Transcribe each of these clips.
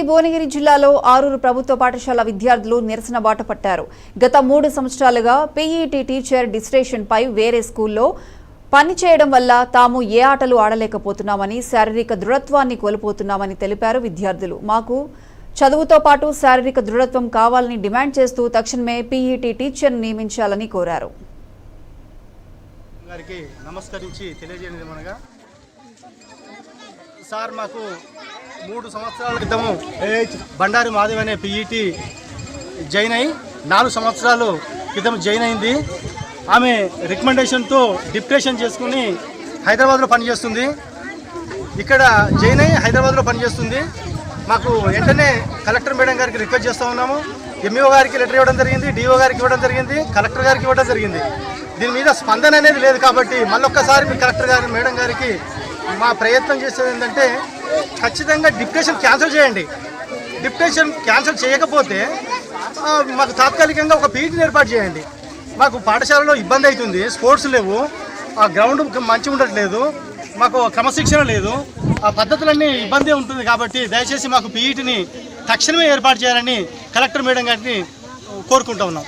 భువనగిరి జిల్లాలో ఆరూరు ప్రభుత్వ పాఠశాల విద్యార్థులు నిరసన బాట పట్టారు. గత 3 సంవత్సరాలుగా పీఈటీ టీచర్ డిస్ట్రేషన్ పై వేరే స్కూల్లో పనిచేయడం వల్ల తాము ఏ ఆటలు ఆడలేకపోతున్నామని, శారీరక దృఢత్వాన్ని కోల్పోతున్నామని తెలిపారు విద్యార్థులు. మాకు చదువుతో పాటు శారీరక దృఢత్వం కావాలని డిమాండ్ చేస్తూ తక్షణమే పీఈటీ టీచర్ నియమించాలని కోరారు. సార్ మాకు 3 సంవత్సరాల క్రితము బండారి మాధవి అనే పీఈటీ జాయిన్ అయ్యి 4 సంవత్సరాలు క్రితం జాయిన్ అయింది. ఆమె రికమెండేషన్తో డిప్రెషన్ చేసుకుని హైదరాబాద్లో పనిచేస్తుంది. ఇక్కడ జాయిన్ అయ్యి హైదరాబాద్లో పనిచేస్తుంది. మాకు వెంటనే కలెక్టర్ మేడం గారికి రిక్వెస్ట్ చేస్తూ ఉన్నాము. ఎంఈఓ గారికి లెటర్ ఇవ్వడం జరిగింది, డిఓ గారికి ఇవ్వడం జరిగింది, కలెక్టర్ గారికి ఇవ్వడం జరిగింది. దీని మీద స్పందన అనేది లేదు. కాబట్టి మళ్ళొక్కసారి మీ కలెక్టర్ గారి మేడం గారికి మా ప్రయత్నం చేసేది ఏంటంటే ఖచ్చితంగా డిప్రెషన్ క్యాన్సిల్ చేయండి. డిప్రెషన్ క్యాన్సిల్ చేయకపోతే మాకు తాత్కాలికంగా ఒక పీఈటీని ఏర్పాటు చేయండి. మాకు పాఠశాలలో ఇబ్బంది అవుతుంది, స్పోర్ట్స్ లేవు, ఆ గ్రౌండ్ మంచిగా ఉండట్లేదు, మాకు క్రమశిక్షణ లేదు, ఆ పద్ధతులన్నీ ఇబ్బంది ఉంటుంది. కాబట్టి దయచేసి మాకు పీఈటీని తక్షణమే ఏర్పాటు చేయాలని కలెక్టర్ మేడం గారిని కోరుకుంటా ఉన్నాం.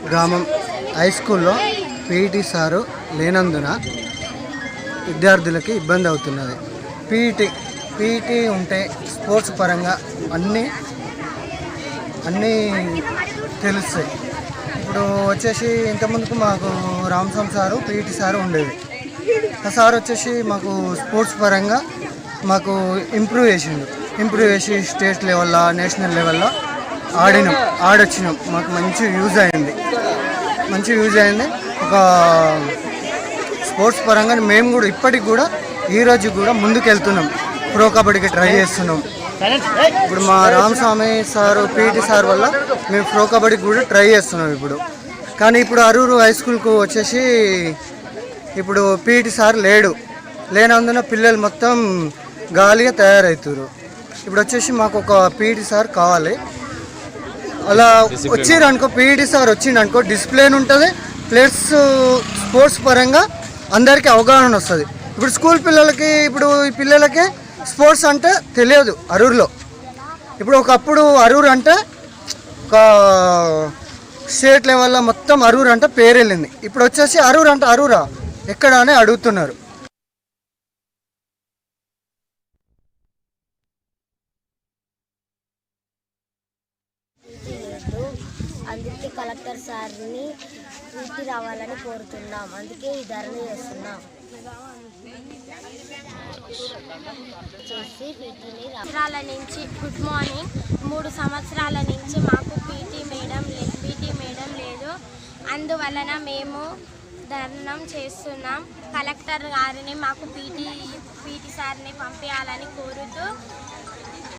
గ్రామం హై స్కూల్లో పీఈటీ సారు లేనందున విద్యార్థులకి ఇబ్బంది అవుతున్నది. పీఈటీ ఉంటే స్పోర్ట్స్ పరంగా అన్నీ తెలుస్తాయి. ఇప్పుడు వచ్చేసి ఇంతకుముందుకు మాకు రామస్వామి సారు పీఈటీ సారు ఉండేది. ఆ సార్ వచ్చేసి మాకు స్పోర్ట్స్ పరంగా మాకు ఇంప్రూవ్ చేసి స్టేట్ లెవెల్లో నేషనల్ లెవెల్లో ఆడొచ్చినాం. మాకు మంచి యూజ్ అయింది. ఒక స్పోర్ట్స్ పరంగా మేము కూడా ఇప్పటికి కూడా ఈరోజు కూడా ముందుకు వెళ్తున్నాం. ప్రో కబడ్డీకి ట్రై చేస్తున్నాం. ఇప్పుడు మా రామస్వామి సారు పీఈటీ సార్ వల్ల మేము ప్రో కబడ్డీకి కూడా ట్రై చేస్తున్నాం ఇప్పుడు. కానీ ఇప్పుడు అరూరు హై స్కూల్కు వచ్చేసి ఇప్పుడు పీఈటీ సార్ లేనందున పిల్లలు మొత్తం గాలిగా తయారవుతారు. ఇప్పుడు వచ్చేసి మాకు ఒక పీఈటీ సార్ కావాలి. అలా వచ్చిరనుకో, పీఈటీ సార్ వచ్చిండనుకో డిసిప్లిన్ ఉంటుంది, ప్లస్ స్పోర్ట్స్ పరంగా అందరికీ అవగాహన వస్తుంది. ఇప్పుడు స్కూల్ పిల్లలకి ఈ పిల్లలకి స్పోర్ట్స్ అంటే తెలియదు అరూరులో. ఇప్పుడు ఒకప్పుడు అరూరు అంటే ఒక స్టేట్ లెవెల్లో మొత్తం అరూరు అంటే పేరు వెళ్ళింది. ఇప్పుడు వచ్చేసి అరూరు అంటే అరూరా ఎక్కడ అని అడుగుతున్నారు. అందుకే కలెక్టర్ సార్ని పీటీ రావాలని కోరుతున్నాం. అందుకే ఈ ధరణ చేస్తున్నాం. సంవత్సరాల నుంచి గుడ్ మార్నింగ్. 3 సంవత్సరాల నుంచి మాకు పీటీ మేడం లేదు. అందువలన మేము ధర్నం చేస్తున్నాం. కలెక్టర్ గారిని మాకు పీటీ సార్ని పంపించాలని కోరుతూ